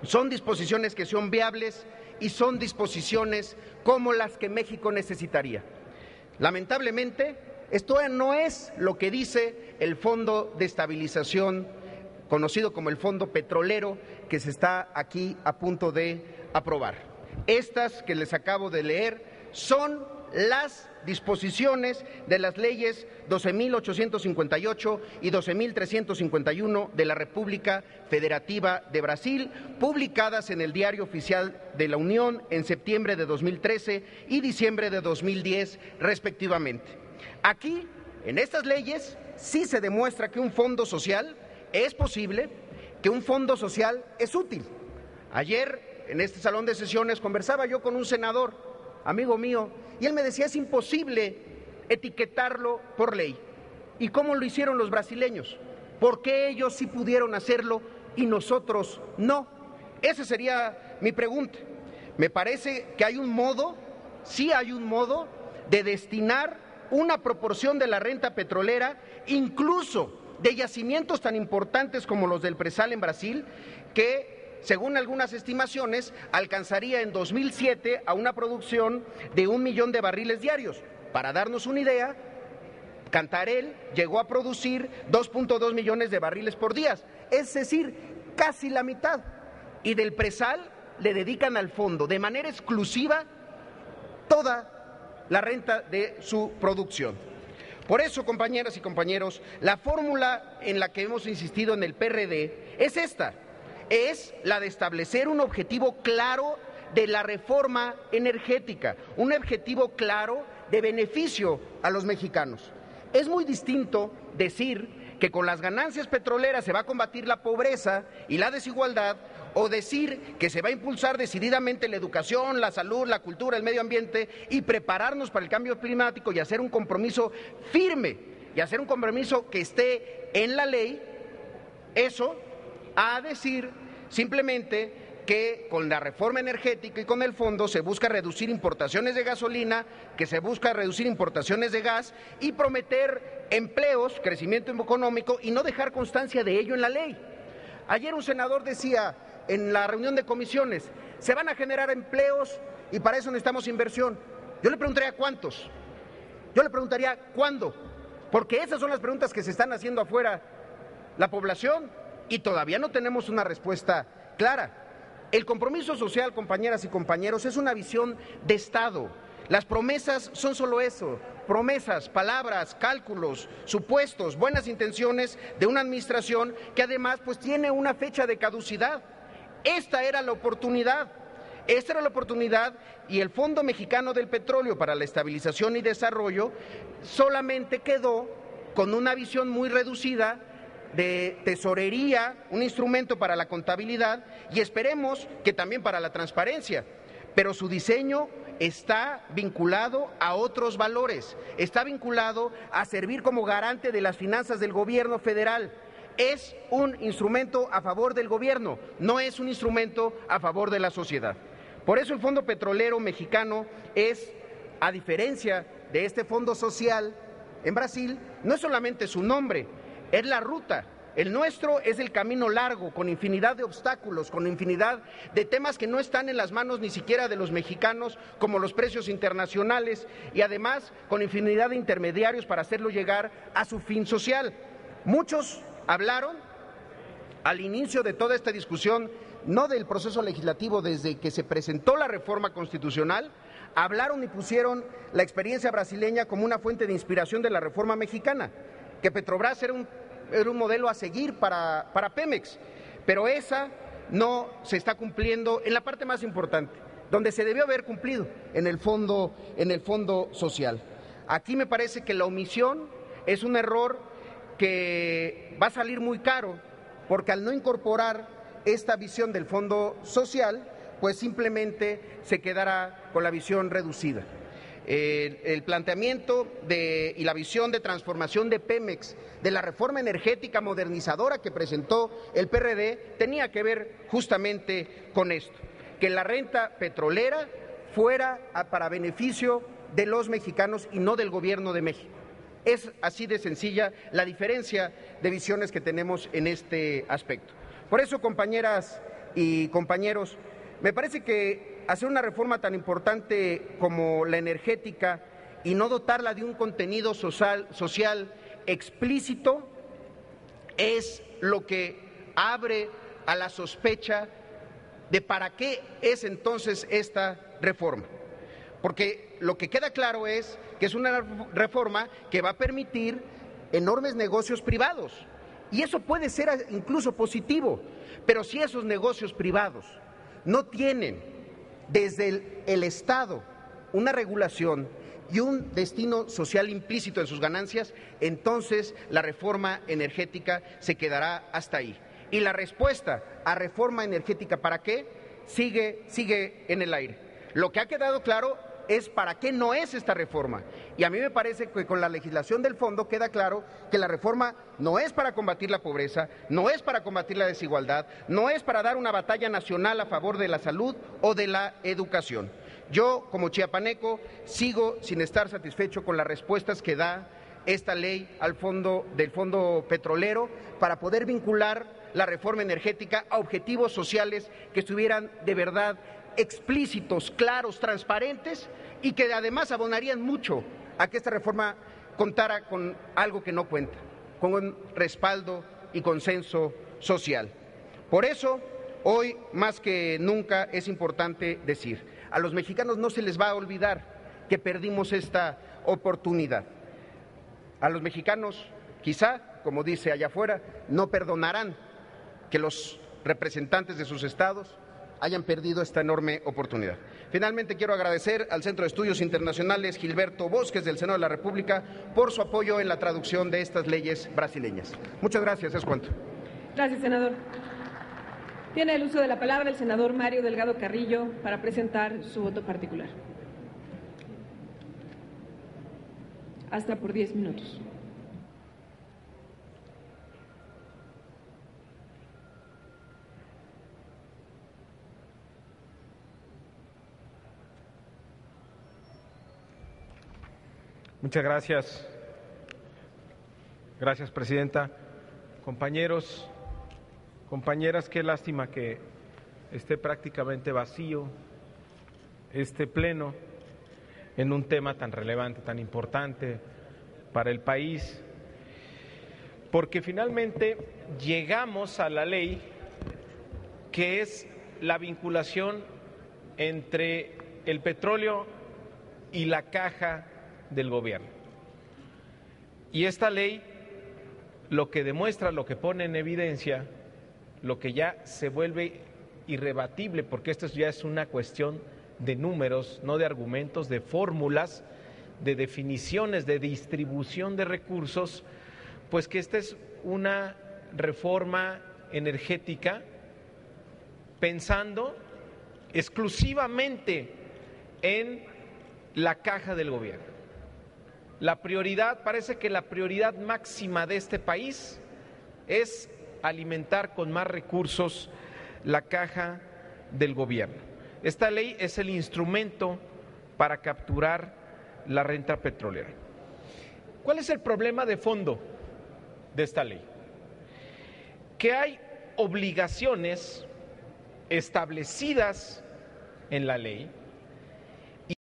Son disposiciones que son viables y son disposiciones como las que México necesitaría. Lamentablemente, esto no es lo que dice el Fondo de Estabilización, conocido como el Fondo Petrolero, que se está aquí a punto de aprobar. Estas que les acabo de leer son las disposiciones de las leyes 12.858 y 12.351 de la República Federativa de Brasil, publicadas en el Diario Oficial de la Unión en septiembre de 2013 y diciembre de 2010, respectivamente. Aquí, en estas leyes, sí se demuestra que un fondo social es posible, que un fondo social es útil. Ayer, en este salón de sesiones, conversaba yo con un senador, amigo mío, y él me decía, es imposible etiquetarlo por ley. ¿Y cómo lo hicieron los brasileños? ¿Por qué ellos sí pudieron hacerlo y nosotros no? Esa sería mi pregunta. Me parece que hay un modo, sí hay un modo, de destinar una proporción de la renta petrolera, incluso de yacimientos tan importantes como los del Presal en Brasil, que según algunas estimaciones, alcanzaría en 2007 a una producción de 1 millón de barriles diarios. Para darnos una idea, Cantarell llegó a producir 2.2 millones de barriles por día, es decir, casi la mitad. Y del Presal le dedican al fondo de manera exclusiva toda la renta de su producción. Por eso, compañeras y compañeros, la fórmula en la que hemos insistido en el PRD es esta. Es la de establecer un objetivo claro de la reforma energética, un objetivo claro de beneficio a los mexicanos. Es muy distinto decir que con las ganancias petroleras se va a combatir la pobreza y la desigualdad, o decir que se va a impulsar decididamente la educación, la salud, la cultura, el medio ambiente y prepararnos para el cambio climático y hacer un compromiso firme y hacer un compromiso que esté en la ley. Eso a decir simplemente que con la reforma energética y con el fondo se busca reducir importaciones de gasolina, que se busca reducir importaciones de gas y prometer empleos, crecimiento económico y no dejar constancia de ello en la ley. Ayer un senador decía en la reunión de comisiones, se van a generar empleos y para eso necesitamos inversión. Yo le preguntaría ¿cuántos? Yo le preguntaría ¿cuándo? Porque esas son las preguntas que se están haciendo afuera la población y todavía no tenemos una respuesta clara. El compromiso social, compañeras y compañeros, es una visión de Estado. Las promesas son solo eso, promesas, palabras, cálculos, supuestos, buenas intenciones de una administración que además pues tiene una fecha de caducidad. Esta era la oportunidad y el Fondo Mexicano del Petróleo para la Estabilización y Desarrollo solamente quedó con una visión muy reducida de tesorería, un instrumento para la contabilidad y esperemos que también para la transparencia, pero su diseño está vinculado a otros valores, está vinculado a servir como garante de las finanzas del gobierno federal. Es un instrumento a favor del gobierno, no es un instrumento a favor de la sociedad. Por eso el Fondo Petrolero Mexicano es, a diferencia de este fondo social en Brasil, no es solamente su nombre, es la ruta. El nuestro es el camino largo, con infinidad de obstáculos, con infinidad de temas que no están en las manos ni siquiera de los mexicanos, como los precios internacionales, y además con infinidad de intermediarios para hacerlo llegar a su fin social. Muchos hablaron al inicio de toda esta discusión, no del proceso legislativo, desde que se presentó la reforma constitucional, hablaron y pusieron la experiencia brasileña como una fuente de inspiración de la reforma mexicana, que Petrobras era un modelo a seguir para Pemex, pero esa no se está cumpliendo en la parte más importante, donde se debió haber cumplido, en el fondo social. Aquí me parece que la omisión es un error que va a salir muy caro, porque al no incorporar esta visión del fondo social, pues simplemente se quedará con la visión reducida. El planteamiento y la visión de transformación de Pemex, de la reforma energética modernizadora que presentó el PRD, tenía que ver justamente con esto, que la renta petrolera fuera para beneficio de los mexicanos y no del gobierno de México. Es así de sencilla la diferencia de visiones que tenemos en este aspecto. Por eso, compañeras y compañeros, me parece que hacer una reforma tan importante como la energética y no dotarla de un contenido social explícito es lo que abre a la sospecha de para qué es entonces esta reforma. Porque lo que queda claro es que es una reforma que va a permitir enormes negocios privados. Y eso puede ser incluso positivo, pero si esos negocios privados no tienen desde el Estado una regulación y un destino social implícito en sus ganancias, entonces la reforma energética se quedará hasta ahí. Y la respuesta a reforma energética, ¿para qué? Sigue en el aire. Lo que ha quedado claro es para qué no es esta reforma. Y a mí me parece que con la legislación del fondo queda claro que la reforma no es para combatir la pobreza, no es para combatir la desigualdad, no es para dar una batalla nacional a favor de la salud o de la educación. Yo, como chiapaneco, sigo sin estar satisfecho con las respuestas que da esta ley del fondo petrolero para poder vincular la reforma energética a objetivos sociales que estuvieran de verdad explícitos, claros, transparentes y que además abonarían mucho a que esta reforma contara con algo que no cuenta, con un respaldo y consenso social. Por eso, hoy más que nunca es importante decir, a los mexicanos no se les va a olvidar que perdimos esta oportunidad. A los mexicanos, quizá, como dice allá afuera, no perdonarán que los representantes de sus estados hayan perdido esta enorme oportunidad. Finalmente, quiero agradecer al Centro de Estudios Internacionales Gilberto Bosques del Senado de la República por su apoyo en la traducción de estas leyes brasileñas. Muchas gracias, es cuanto. Gracias, senador. Tiene el uso de la palabra el senador Mario Delgado Carrillo para presentar su voto particular. Hasta por 10 minutos. Muchas gracias. Gracias, presidenta. Compañeros, compañeras, qué lástima que esté prácticamente vacío este pleno en un tema tan relevante, tan importante para el país, porque finalmente llegamos a la ley que es la vinculación entre el petróleo y la caja del gobierno. Y esta ley lo que demuestra, lo que pone en evidencia, lo que ya se vuelve irrebatible, porque esto ya es una cuestión de números, no de argumentos, de fórmulas, de definiciones, de distribución de recursos, pues que esta es una reforma energética pensando exclusivamente en la caja del gobierno. La prioridad, parece que la prioridad máxima de este país es alimentar con más recursos la caja del gobierno. Esta ley es el instrumento para capturar la renta petrolera. ¿Cuál es el problema de fondo de esta ley? Que hay obligaciones establecidas en la ley